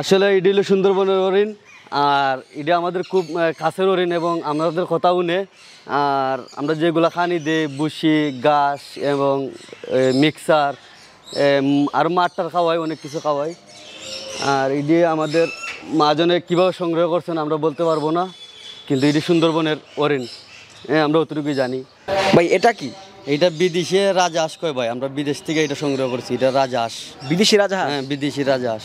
আসলে এটি হলো সুন্দরবনের হরিণ, আর এটা আমাদের খুব কাছের হরিণ এবং আমাদের কথা শুনে। আর আমরা যেগুলো খানি দিই বুসি ঘাস এবং মিক্সার আর মাঠটার খাওয়াই, অনেক কিছু খাওয়াই। আর এটি আমাদের মাঝনে কীভাবে সংগ্রহ করছেন আমরা বলতে পারবো না, কিন্তু এটি সুন্দরবনের হরিণ, আমরা অতটুকুই জানি। ভাই এটা কি? এটা বিদেশে রাজহাঁস কয় ভাই, আমরা বিদেশ থেকে এটা সংগ্রহ করছি। এটা রাজহাঁস, বিদেশি রাজহাঁস? হ্যাঁ, বিদেশি রাজহাঁস।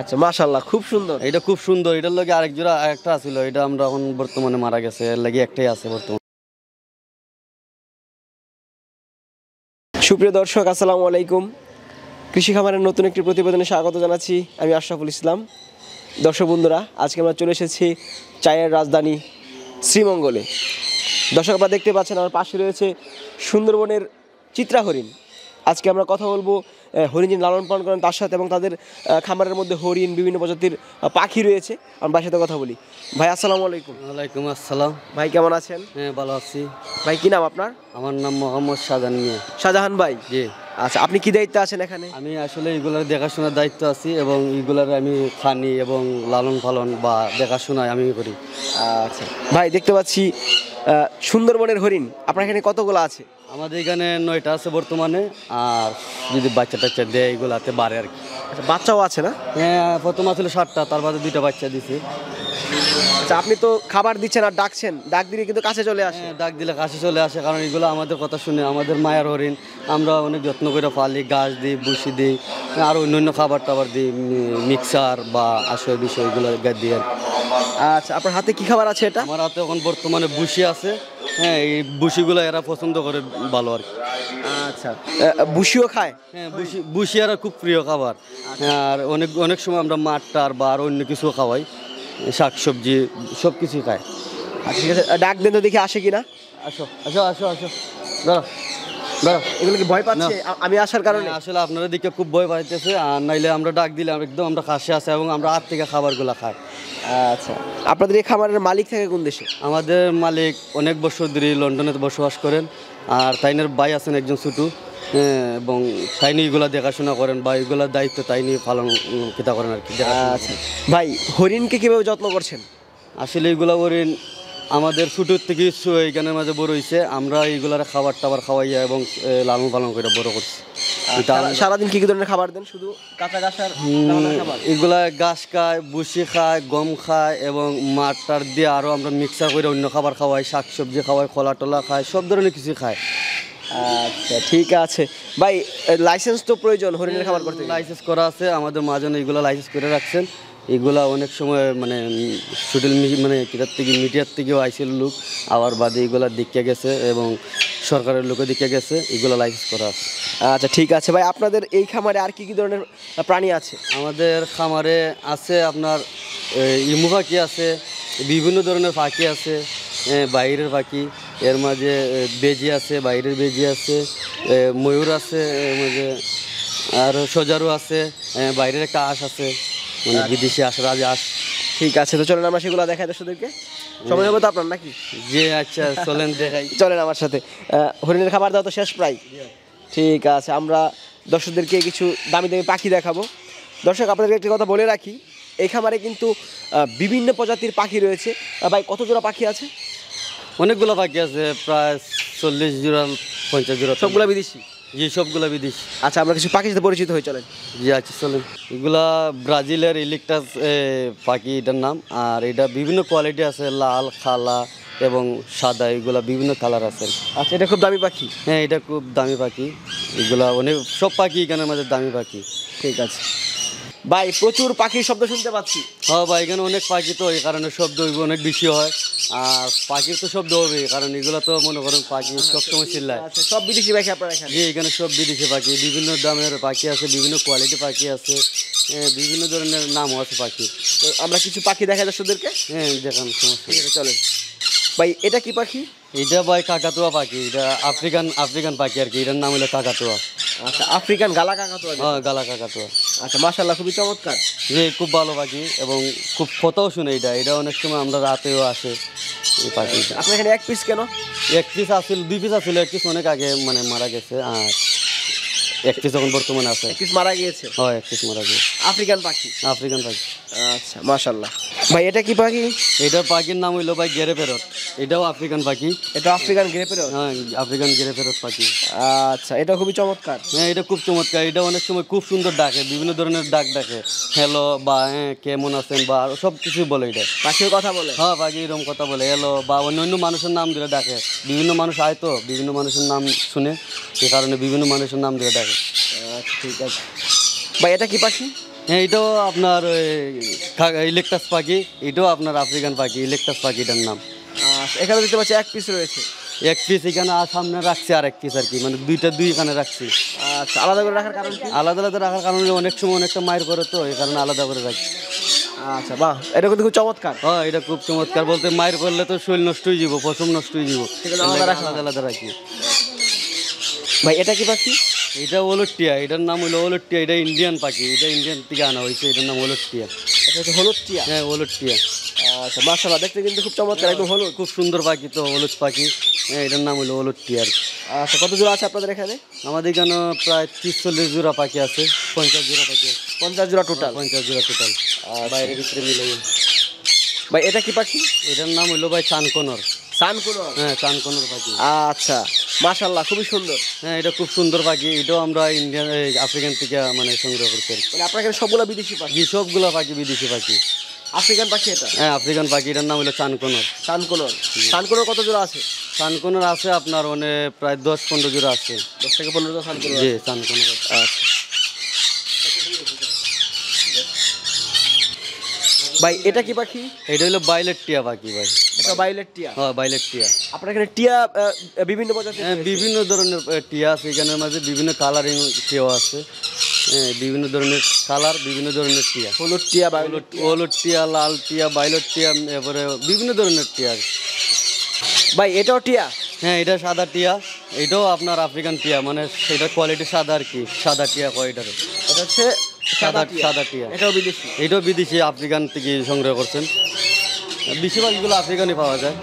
আচ্ছা, মাশাআল্লাহ, খুব সুন্দর। এটা খুব সুন্দর। এটার লাগে আরেক জোড়া একটা ছিল, এটা আমরা এখন বর্তমানে মারা গেছে, এর লাগে একটাই আছে বর্তমানে। সুপ্রিয় দর্শক, আসসালামু আলাইকুম। কৃষি খামারের নতুন একটি প্রতিবেদনে স্বাগত জানাচ্ছি। আমি আশরাফুল ইসলাম। দর্শক বন্ধুরা, আজকে আমরা চলে এসেছি চায়ের রাজধানী শ্রীমঙ্গলে। দর্শক, আপনারা দেখতে পাচ্ছেন আমার পাশে রয়েছে সুন্দরবনের চিত্রা হরিণ। আজকে আমরা কথা বলবো হরিণ যিনি লালন পালন করেন তার সাথে, এবং তাদের খামারের মধ্যে হরিণ, বিভিন্ন প্রজাতির পাখি রয়েছে। আমার ভাইয়ের সাথে কথা বলি। ভাই আসসালামু আলাইকুম। ওয়ালাইকুম আসসালাম। ভাই কেমন আছেন? হ্যাঁ, ভালো আছি। ভাই কি নাম আপনার? আমার নাম মোহাম্মদ শাহজাহান মিয়া। শাহজাহান ভাই? জি। আচ্ছা, আপনি কি দায়িত্বে আছেন এখানে? আমি আসলে এগুলার দেখাশোনার দায়িত্ব আছি, এবং এগুলার আমি খানি এবং লালন পালন বা দেখাশোনায় আমি করি। আচ্ছা ভাই, দেখতে পাচ্ছি সুন্দরবনের হরিণ আপনার এখানে কতগুলো আছে? আমাদের এখানে 9টা আছে বর্তমানে, আর যদি বাচ্চা টাচ্চা দেয় এগুলাতে বাড়ে আর কি। আচ্ছা, বাচ্চাও আছে না? হ্যাঁ, প্রথম আসলে 7টা, তার বাদে 2টা বাচ্চা দিছি। আচ্ছা, আপনি তো খাবার দিচ্ছেন আর ডাকছেন, ডাক দিলে কিন্তু কাছে চলে আসে। হ্যাঁ, ডাক দিলে কাছে চলে আসে, কারণ এগুলো আমাদের কথা শুনে, আমাদের মায়ের হরিণ। আমরা অনেক যত্ন করে পালি, ঘাস দিই, বুসি দিই, আর অন্যান্য খাবার টাবার দিই, মিক্সার বা আশয় বিষয় এগুলো দিই আর কি। আচ্ছা, আপনার হাতে কি খাবার আছে এটা? আমার হাতে এখন বর্তমানে বুসি আছে। হ্যাঁ, এই বুসিগুলো এরা পছন্দ করে ভালো আর কি। আচ্ছা, বুসিও খায়? হ্যাঁ, বুসি এরা খুব প্রিয় খাবার। আর অনেক অনেক সময় আমরা মাঠটার বা আর অন্য কিছু খাওয়াই, শাকসবজি সব কিছুই খায়। আচ্ছা, ঠিক আছে, ডাক দেন তো দেখি আসে কিনা। আসো আসো আসো আসো, দাঁড়া দাঁড়া। এগুলো কি ভয় পাচ্ছে আমি আসার কারণে? আসলে আপনারা দিকে খুব ভয় পাইতেছে, আর নাইলে আমরা ডাক দিলে একদম আমরা কাছে আসে এবং আমরা হাত থেকে খাবারগুলো খাই। আচ্ছা, আপনাদের এই খামারের মালিক থাকে কোন দেশে? আমাদের মালিক অনেক বছর ধরে লন্ডনে বসবাস করেন, আর তাইনের ভাই আছেন একজন ছোটো, এবং তাইনি এগুলা দেখাশোনা করেন, বা এগুলোর দায়িত্ব তাইনি পালন কিতা করেন আর কি। আচ্ছা ভাই, হরিণকে কীভাবে যত্ন করছেন? আসলে এগুলা হরিণ আমাদের ছোটোর থেকে এইখানের মাঝে বড় হয়েছে, আমরা এইগুলার খাবার টাবার খাওয়াইয়া এবং লালন পালন করে বড় করছি। সারাদিন কি কি ধরনের খাবার দেন? শুধু কাঁচা ঘাস আর খাবার? এগুলা ঘাস খায়, বুসি খায়, গম খায়, এবং মাঠ টার দিয়ে আরও আমরা মিক্সার করে অন্য খাবার খাওয়াই, শাকসবজি খাওয়াই, খোলা টোলা খায়, সব ধরনের কিছু খায়। আচ্ছা, ঠিক আছে ভাই। লাইসেন্স তো প্রয়োজন হরিণের খাবার করতে? লাইসেন্স করা আছে আমাদের মাঝখানে, এগুলো লাইসেন্স করে রাখছেন। এগুলা অনেক সময় মানে সোশ্যাল মানে কিতার থেকে মিডিয়ার থেকেও আইসিল লোক, আবার বাদে এগুলা দেখে গেছে এবং সরকারের লোকও দেখে গেছে, এগুলো লাইসেন্স করা আছে। আচ্ছা, ঠিক আছে ভাই। আপনাদের এই খামারে আর কি কি ধরনের প্রাণী আছে? আমাদের খামারে আছে আপনার ইমু পাখি আছে, বিভিন্ন ধরনের পাখি আছে, বাইরের পাখি, এর মাঝে বেজি আছে, বাইরের বেজি আছে, ময়ূর আছে, এর মাঝে আর সজারু আছে, বাইরের একটা হাঁস আছে, মানে বিদেশি হাঁস, রাজহাঁস। ঠিক আছে, তো চলেন আমরা সেগুলো দেখাই দর্শকদেরকে। সময় হবে তো আপনার নাকি? যে আচ্ছা, চলেন দেখাই। চলেন আমার সাথে। হরিণের খাবার দাও তো শেষ প্রায়। ঠিক আছে, আমরা দর্শকদেরকে কিছু দামি দামি পাখি দেখাবো। দর্শক, আপনাদেরকে একটি কথা বলে রাখি, এই খামারে কিন্তু বিভিন্ন প্রজাতির পাখি রয়েছে। ভাই, কত জোড়া পাখি আছে? অনেকগুলো পাখি আছে, প্রায় 40 জোড়া 50 জোড়া। সবগুলো বিদেশি? জি, সবগুলো বিদেশি। আচ্ছা, আমরা কিছু পাখির সাথে পরিচিত হয়ে চলেন। জি আচ্ছা, চলেন। এগুলা ব্রাজিলের ইলিকটাস পাখি, এটার নাম। আর এটা বিভিন্ন কোয়ালিটি আছে, লাল, খালা এবং সাদা, এগুলা বিভিন্ন কালার আছে। আচ্ছা, এটা খুব দামি পাখি? হ্যাঁ, এটা খুব দামি পাখি। এগুলা অনেক, সব পাখি এখানের মধ্যে দামি পাখি। ঠিক আছে ভাই, প্রচুর পাখির শব্দ শুনতে পাচ্ছি। হ্যাঁ ভাই, এখানে অনেক পাখি, তো এই কারণে শব্দ অনেক বেশি হয়। আর পাখির তো শব্দ হবে, কারণ এগুলো তো মনে করেন পাখি সবসময় চিল্লায়। আচ্ছা, সব বিদেশি পাখি আপনার এখানে? জি, এখানে সব বিদেশি পাখি, বিভিন্ন দামের পাখি আছে, বিভিন্ন কোয়ালিটি পাখি আছে, বিভিন্ন ধরনের নামও আছে পাখি। তো আমরা কিছু পাখি দেখাই দর্শকদেরকে। হ্যাঁ, দেখান, সমস্যা নেই। চলেন ভাই। এটা কি পাখি? এটা ভাই কাকাতুয়া পাখি, এটা আফ্রিকান পাখি আর কি, এটার নাম হলো কাকাতুয়া। আচ্ছা, আফ্রিকান গালা কাকাতুয়া? হ্যাঁ, গালা কাকাতুয়া। আচ্ছা, মাশাআল্লাহ, খুবই চমৎকার। যে খুব ভালো পাখি, এবং খুব কথাও শুনে এটা অনেক সময় আমরা রাতেও আসে এই পাখিটা। আপনার এখানে এক পিস কেন? এক পিস আসছিল, 2 পিস আসছিল, এক পিস অনেক আগে মানে মারা গেছে। আর এক পিস এখন বর্তমানে আছে। এক পিস মারা গিয়েছে। হয়, এক পিস মারা গিয়েছে। আফ্রিকান পাখি। আফ্রিকান পাখি। আচ্ছা, মাশাআল্লাহ। ভাই এটা কি পাখি? এটা পাখির নাম হইলো ভাই গেরে প্যারট। এটাও আফ্রিকান পাখি। এটা আফ্রিকান গ্রে প্যারট। হ্যাঁ, আফ্রিকান গেরে প্যারট পাখি। আচ্ছা, এটা খুবই চমৎকার। হ্যাঁ, এটা খুব চমৎকার। এটা অনেক সময় খুব সুন্দর ডাকে, বিভিন্ন ধরনের ডাক ডাকে, হ্যালো বা হ্যাঁ কেমন আছেন বা সব কিছুই বলে এটা। পাখির কথা বলে? হ্যাঁ, পাখি এরকম কথা বলে, হ্যালো বা অন্য মানুষের নাম ধরে ডাকে। বিভিন্ন মানুষ আয় তো বিভিন্ন মানুষের নাম শুনে, সে কারণে বিভিন্ন মানুষের নাম ধরে ডাকে। আচ্ছা, ঠিক আছে। ভাই এটা কি পাখি? হ্যাঁ, এটাও আপনার ইলেকটাস পাখি। এটাও আপনার আফ্রিকান পাখি, ইলেকটাস পাখি এটার নাম। আচ্ছা, এখানে দেখতে পাচ্ছি এক পিস রয়েছে। এক পিস এখানে সামনে রাখছি, আর এক পিস আর কি, মানে দুই এখানে রাখছি। আচ্ছা, আলাদা করে রাখার কারণ কি? আলাদা আলাদা রাখার কারণে অনেক সময় অনেকটা মায়ের করে, তো এই কারণে আলাদা করে রাখছি। আচ্ছা, বাহ, এটা কিন্তু খুব চমৎকার। হ্যাঁ, এটা খুব চমৎকার। বলতে মায়ের করলে তো শরীর নষ্ট হয়ে যাব, পশম নষ্ট হয়ে যাব, আলাদা আলাদা রাখি। ভাই এটা কি পাখি? এটা ওলট্টিয়া। এটার নাম হলো ওলট্টিয়া। এটা ইন্ডিয়ান পাখি, এটা ইন্ডিয়ান থেকে আনা হয়েছে। এটার নাম ওলট্টিয়া। এটা হচ্ছে হলুদ টিয়া। হ্যাঁ, ওলট্টিয়া। আচ্ছা, মাশাআল্লাহ, দেখতে কিন্তু খুব চমৎকার, একদম হলুদ। খুব সুন্দর পাখি তো, হলুদ পাখি। হ্যাঁ, এটার নাম হলো ওলট্টিয়া। আচ্ছা, কত জোড়া আছে আপনাদের এখানে? আমাদের এখানে প্রায় 30-40 জোড়া পাখি আছে, 50 জোড়া পাখি আছে। 50 জোড়া টোটাল? 50 জোড়া টোটাল, বাইরের ভিতরে মিলে। ভাই এটা কি পাখি? এটার নাম হলো ভাই চানকোনর। সানকুনর? হ্যাঁ, চানকোনর পাখি। আচ্ছা, মাশাআল্লাহ, খুবই সুন্দর। হ্যাঁ, এটা খুব সুন্দর পাখি। এটাও আমরা ইন্ডিয়ান আফ্রিকান থেকে মানে সংগ্রহ করতে পারি। মানে আপনার এখানে সবগুলো বিদেশি পাখি? সবগুলো পাখি বিদেশি পাখি। আফ্রিকান পাখি এটা? হ্যাঁ, আফ্রিকান পাখি। এটার নাম হলো চানকোনর। সানকুনর? সানকুনর কত জোড়া আছে? চানকোনর আছে আপনার প্রায় 10-15 জোড়া আছে। 10 থেকে 15 জোড়া সানকুনর? জি, চানকোনর। আচ্ছা। ভাই এটা কি পাখি? এটা হলো বাইলেট টিয়া পাখি ভাই। এটা ভাইলেট টিয়া? হ্যাঁ, বাইলেট টিয়া। আপনার এখানে টিয়া বিভিন্ন প্রজাতির? হ্যাঁ, বিভিন্ন ধরনের টিয়া আছে এখানের মাঝে, বিভিন্ন কালারিং টিয়াও আছে। হ্যাঁ, বিভিন্ন ধরনের কালার, বিভিন্ন ধরনের টিয়া। হলুদ টিয়া, ভাইলেট টিয়া? হলুদ টিয়া, লাল টিয়া, বাইলেট টিয়া, এরপরে বিভিন্ন ধরনের টিয়া। ভাই এটাও টিয়া? হ্যাঁ, এটা সাদা টিয়া। এটাও আপনার আফ্রিকান টিয়া, মানে সেটার কোয়ালিটি সাদা আর কি, সাদা টিয়া কয় এটারে। এটা হচ্ছে সাদা টিয়া। এটাও বিদেশি? এটাও বিদেশি, আফ্রিকান থেকে সংগ্রহ করছেন। বেশিরভাগ এগুলো আফ্রিকানই পাওয়া যায়।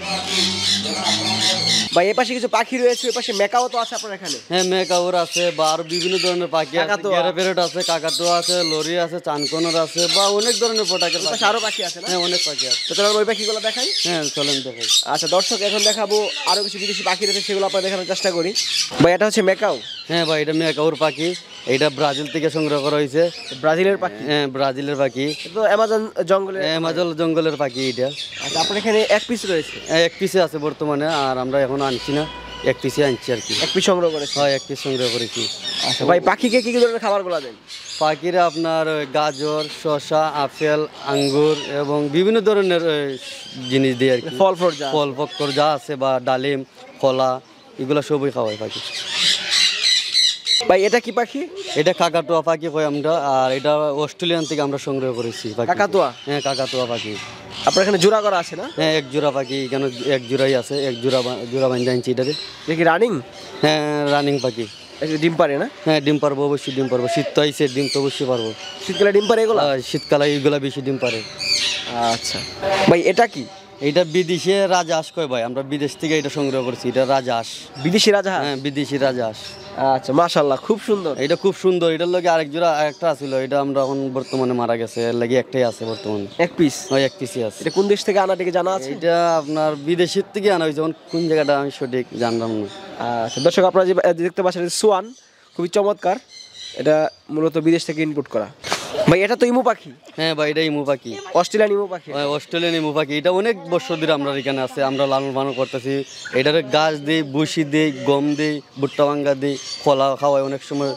ভাই এ পাশে কিছু পাখি রয়েছে, ওই পাশে মেকাও তো আছে আপনার এখানে? হ্যাঁ, মেকাওর আছে বা আরো বিভিন্ন ধরনের পাখি আছে, গেরে প্যারট আছে, কাকাতুয়া আছে, লরি আছে, চানকোনর আছে, বা অনেক ধরনের প্রোডাক্টের পাখি। আরো পাখি আছে না? হ্যাঁ, অনেক পাখি আছে। তো চলুন ওই পাখিগুলো দেখাই। হ্যাঁ, চলেন দেখাই। আচ্ছা দর্শক, এখন দেখাবো আরো কিছু বিদেশি পাখি রয়েছে, সেগুলো আপনার দেখানোর চেষ্টা করি। ভাই এটা হচ্ছে মেকাও? হ্যাঁ ভাই, এটা মেকাওর পাখি। এটা ব্রাজিল থেকে সংগ্রহ করা হয়েছে। ব্রাজিলের পাখি? হ্যাঁ, ব্রাজিলের পাখি। তো অ্যামাজন জঙ্গলে? অ্যামাজন জঙ্গলের পাখি এটা। আচ্ছা, আপনার এখানে এক পিস রয়েছে? এক পিসে আছে বর্তমানে, আর আমরা এখন আনছি না, এক পিসে আনছি আর কি। এক পিস সংগ্রহ করেছি? হয়, এক পিস সংগ্রহ করেছি। আচ্ছা ভাই, পাখিকে কি কি ধরনের খাবারগুলো দেন? পাখিরা আপনার গাজর, শসা, আপেল, আঙ্গুর এবং বিভিন্ন ধরনের জিনিস দিয়ে আর কি, ফল ফক্কর যা আছে বা ডালিম, কলা, এগুলো সবই খাওয়াই পাখি। ভাই এটা কি পাখি? এটা কাকাতুয়া পাখি কই আমরা, আর এটা অস্ট্রেলিয়ান থেকে আমরা সংগ্রহ করেছি পাখি। কাকাতুয়া? হ্যাঁ, কাকাতুয়া পাখি। আপনার এখানে জোড়া করা আছে না? হ্যাঁ, এক জোড়া পাখি এখানে, এক জোড়াই আছে, এক জোড়া বান্ধা আনছি এটাতে। দেখি রানিং? হ্যাঁ, রানিং পাখি। ডিম পারে না? হ্যাঁ, ডিম পারবো, অবশ্যই ডিম পারবো। শীত তো আইছে, ডিম তো অবশ্যই পারবো। শীতকালে ডিম পারে এগুলো? শীতকালে এইগুলা বেশি ডিম পারে। আচ্ছা ভাই, এটা কি? এটা বিদেশে রাজহাঁস কয় ভাই, আমরা বিদেশ থেকে এটা সংগ্রহ করছি। এটা রাজহাঁস। বিদেশি রাজহাঁস? হ্যাঁ, বিদেশি রাজহাঁস। আচ্ছা, মাশাআল্লাহ, খুব সুন্দর। এটা খুব সুন্দর। এটার লগে আরেক জোড়া একটা আছিল, এটা আমরা এখন বর্তমানে মারা গেছে, এর লাগি একটাই আছে বর্তমানে। এক পিস? হয়, এক পিসই আছে। এটা কোন দেশ থেকে আনা থেকে জানা আছে? এটা আপনার বিদেশের থেকে আনা হয়েছে, কোন জায়গাটা আমি সঠিক জানলাম না। আচ্ছা দর্শক, আপনারা যে দেখতে পাচ্ছেন সোয়ান, খুবই চমৎকার। এটা মূলত বিদেশ থেকে ইনপুট করা। ভাই এটা তো ইমু পাখি? হ্যাঁ ভাই, এটা ইমু পাখি, অস্ট্রেলিয়ান ইমু পাখি। অস্ট্রেলিয়ান ইমু পাখি। এটা অনেক বছর ধরে আমরা এখানে আছে, আমরা লালন পালন করতেছি। এটার গাছ দিই, ভুসি দিই, গম দিই, ভুট্টা ভাঙ্গা দিই, কলা খাওয়াই, অনেক সময়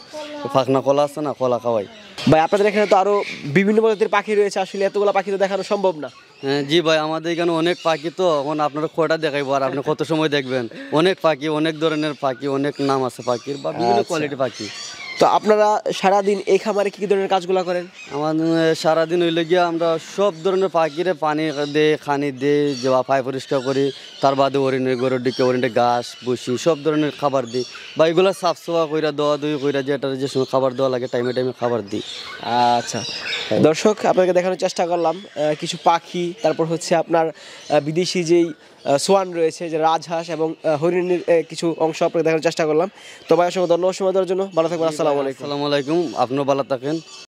ফাঁকনা কলা আছে না, কলা খাওয়াই। ভাই আপনাদের এখানে তো আরো বিভিন্ন প্রজাতির পাখি রয়েছে, আসলে এতগুলো পাখি তো দেখানো সম্ভব না। হ্যাঁ জি ভাই, আমাদের এখানে অনেক পাখি, তো এখন আপনারা কয়টা দেখাইবো আর আপনি কত সময় দেখবেন। অনেক পাখি, অনেক ধরনের পাখি, অনেক নাম আছে পাখির বা বিভিন্ন কোয়ালিটি পাখি। তো আপনারা সারাদিন এই খামারে কি ধরনের কাজগুলো করেন? আমাদের সারাদিন হইলে গিয়ে আমরা সব ধরনের পাখিরে পানি দিই, খানি দিই, বা পাই পরিষ্কার করি। তার বাদে হরিণের গরুর দিকে হরিণে ঘাস, ভুসি, সব ধরনের খাবার দিই, বা এগুলো সাফ সাফা কইরা, দোয়া দুই কইরা, যেটা যে সময় খাবার দেওয়া লাগে টাইমে টাইমে খাবার দিই। আচ্ছা দর্শক আপনাকে দেখানোর চেষ্টা করলাম কিছু পাখি, তারপর হচ্ছে আপনার বিদেশি যেই সোয়ান রয়েছে, যে রাজহাঁস এবং হরিণের কিছু অংশ আপনাকে দেখানোর চেষ্টা করলাম। তো ভাই অসংখ্য ধন্যবাদ সময় দেওয়ার জন্য। ভালো থাকবেন। আসসালামু আলাইকুম। আসসালামু আলাইকুম, আপনিও ভালো থাকেন।